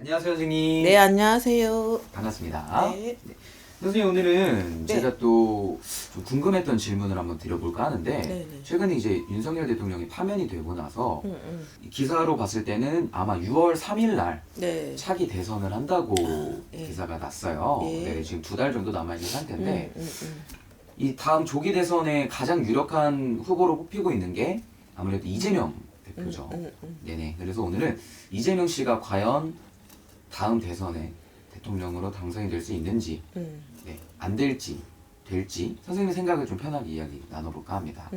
안녕하세요, 선생님. 네, 안녕하세요. 반갑습니다. 네. 네. 선생님, 오늘은 네. 제가 또 좀 궁금했던 질문을 한번 드려볼까 하는데, 네, 네. 최근에 이제 윤석열 대통령이 파면이 되고 나서 응. 이 기사로 봤을 때는 아마 6월 3일 날 네. 차기 대선을 한다고 예. 기사가 났어요. 예. 네, 지금 2달 정도 남아있는 상태인데, 응. 이 다음 조기 대선에 가장 유력한 후보로 뽑히고 있는 게 아무래도 이재명 대표죠. 네네. 그래서 오늘은 이재명 씨가 과연 다음 대선에 대통령으로 당선이 될 수 있는지, 네, 안 될지, 될지 선생님 생각을 좀 편하게 이야기 나눠볼까 합니다.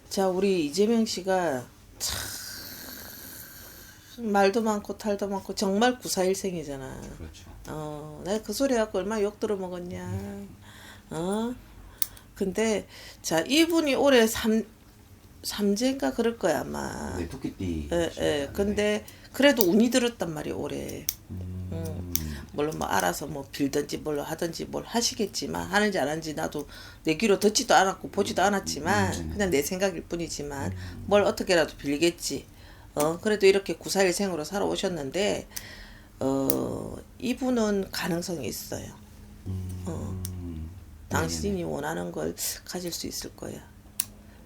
자, 우리 이재명 씨가 참 말도 많고 탈도 많고 정말 구사일생이잖아. 그렇죠. 내가 그 소리 갖고 얼마나 욕 들어먹었냐. 근데 자, 이분이 올해 삼재인가 그럴 거야 아마. 네, 토끼띠. 근데 그래도 운이 들었단 말이야 올해. 음, 물론 뭐 알아서 뭐 빌든지 뭘 하든지 뭘 하시겠지만 하는지 안 하는지 나도 내 귀로 듣지도 않았고 보지도 않았지만 그냥 내 생각일 뿐이지만 뭘 어떻게라도 빌겠지. 그래도 이렇게 구사일생으로 살아오셨는데 이분은 가능성이 있어요. 당신이 원하는 걸 가질 수 있을 거야.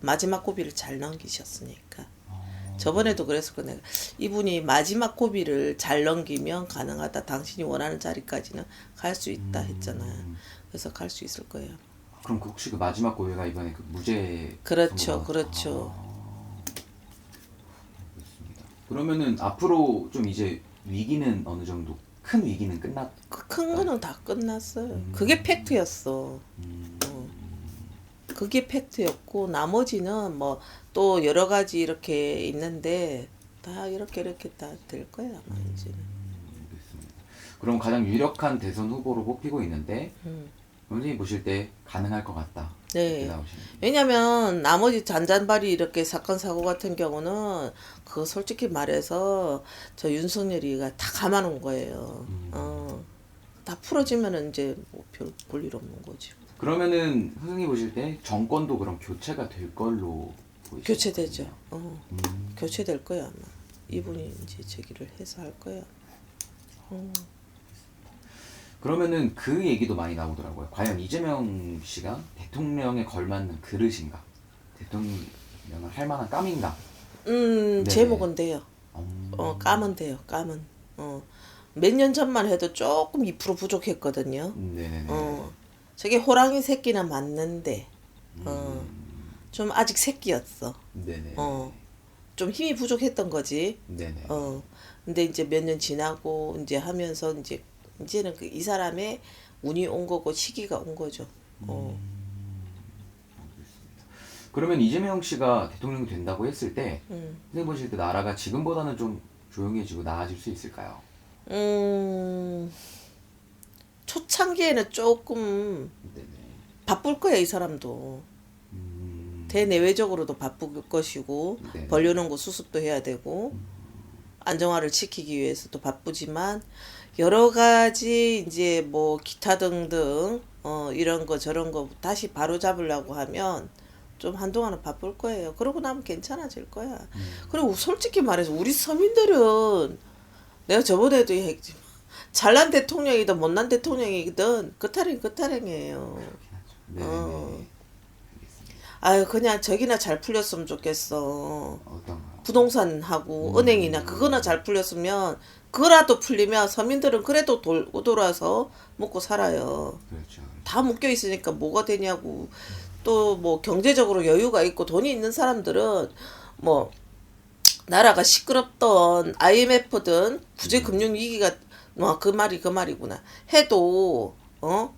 마지막 고비를 잘 넘기셨으니까. 저번에도 그랬을 거 내가 이분이 마지막 고비를 잘 넘기면 가능하다. 당신이 원하는 자리까지는 갈 수 있다 했잖아요. 그래서 갈 수 있을 거예요. 그럼 혹시 그 마지막 고비가 이번에 그 무죄? 그렇죠, 선고가- 그렇죠. 그렇습니다. 그러면은 앞으로 좀 이제 위기는 어느 정도 큰 위기는 끝났? 큰 거는 다 끝났어요. 그게 팩트였어. 그게 팩트였고 나머지는 뭐 또 여러 가지 이렇게 있는데 다 이렇게 다 될 거야 아마 이제는. 알겠습니다. 그럼 가장 유력한 대선 후보로 뽑히고 있는데 선생님 보실 때 가능할 것 같다. 이렇게 네. 나오시는. 왜냐면 나머지 잔잔바리 이렇게 사건 사고 같은 경우는 그 솔직히 말해서 저 윤석열이가 다 감아놓은 거예요. 다 풀어지면은 이제 뭐별 볼일 없는 거지. 그러면은 선생님 보실 때 정권도 그럼 교체가 될 걸로 보이시죠? 교체되죠. 교체될 거야 아마. 이분이 이제 제기를 해서 할 거야. 그러면은 그 얘기도 많이 나오더라고요. 과연 이재명 씨가 대통령에 걸맞는 그릇인가? 대통령을 할 만한 깜인가? 네네. 제목은 돼요. 까면 돼요. 까면. 몇 년 전만 해도 조금 2% 부족했거든요. 네네네. 저게 호랑이 새끼는 맞는데, 좀 아직 새끼였어. 네네. 좀 힘이 부족했던 거지. 네네. 근데 이제 몇 년 지나고 이제 하면서 이제는 이 사람의 운이 온 거고 시기가 온 거죠. 그러면 이재명 씨가 대통령이 된다고 했을 때 선생님 보실 때 나라가 지금보다는 좀 조용해지고 나아질 수 있을까요? 초창기에는 조금 네네. 바쁠 거야, 이 사람도. 대내외적으로도 바쁠 것이고, 네. 벌려놓은 거 수습도 해야 되고, 안정화를 지키기 위해서도 바쁘지만, 여러 가지 이제 뭐 기타 등등, 이런 거 저런 거 다시 바로 잡으려고 하면 좀 한동안은 바쁠 거예요. 그러고 나면 괜찮아질 거야. 그리고 솔직히 말해서 우리 서민들은 내가 저번에도 얘기했지만, 잘난 대통령이든 못난 대통령이든 그 타령이에요. 네네네. 아유 그냥 저기나 잘 풀렸으면 좋겠어. 어떤 거? 부동산하고 은행이나 그거나 잘 풀렸으면 그거라도 풀리면 서민들은 그래도 돌아서 먹고 살아요. 그렇죠. 다 묶여 있으니까 뭐가 되냐고. 또 뭐 경제적으로 여유가 있고 돈이 있는 사람들은 뭐 나라가 시끄럽던 IMF든 구제금융위기가 그 말이구나 해도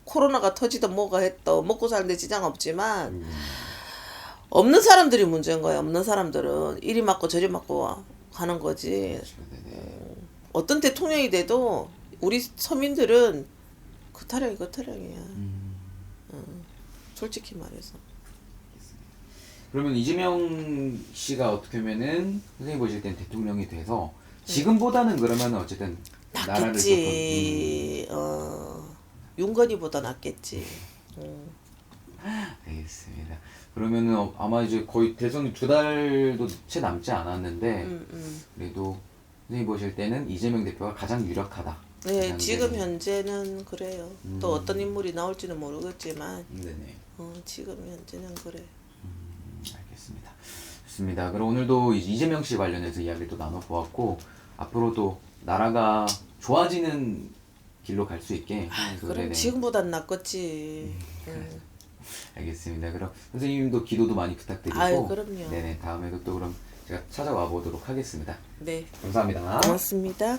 코로나가 터지든 뭐가 했던 먹고 사는데 지장 없지만 없는 사람들이 문제인 거야. 없는 사람들은 이리 맞고 저리 맞고 가는 거지. 그렇죠. 네네. 어떤 대통령이 돼도 우리 서민들은 그 타령이야. 솔직히 말해서. 그러면 이재명 씨가 어떻게 하면은 선생님 보실 땐 대통령이 돼서 지금보다는 그러면 어쨌든 나라를 낫겠지. 윤건이보다 낫겠지. 알겠습니다. 그러면은 아마 이제 거의 대선이 2달도 채 남지 않았는데 그래도 선생님 보실 때는 이재명 대표가 가장 유력하다. 네, 가장 지금 이제- 현재는 그래요. 또 어떤 인물이 나올지는 모르겠지만 네네. 지금 현재는 그래. 알겠습니다. 좋습니다. 그럼 오늘도 이재명 씨 관련해서 이야기를 또 나눠보았고 앞으로도 나라가 좋아지는 길로 갈 수 있게 그럼 네네. 지금보단 낫겠지. 알겠습니다. 그럼 선생님도 기도도 많이 부탁드리고 아유, 그럼요. 네네 다음에도 또 그럼 제가 찾아와 보도록 하겠습니다. 네, 감사합니다. 고맙습니다.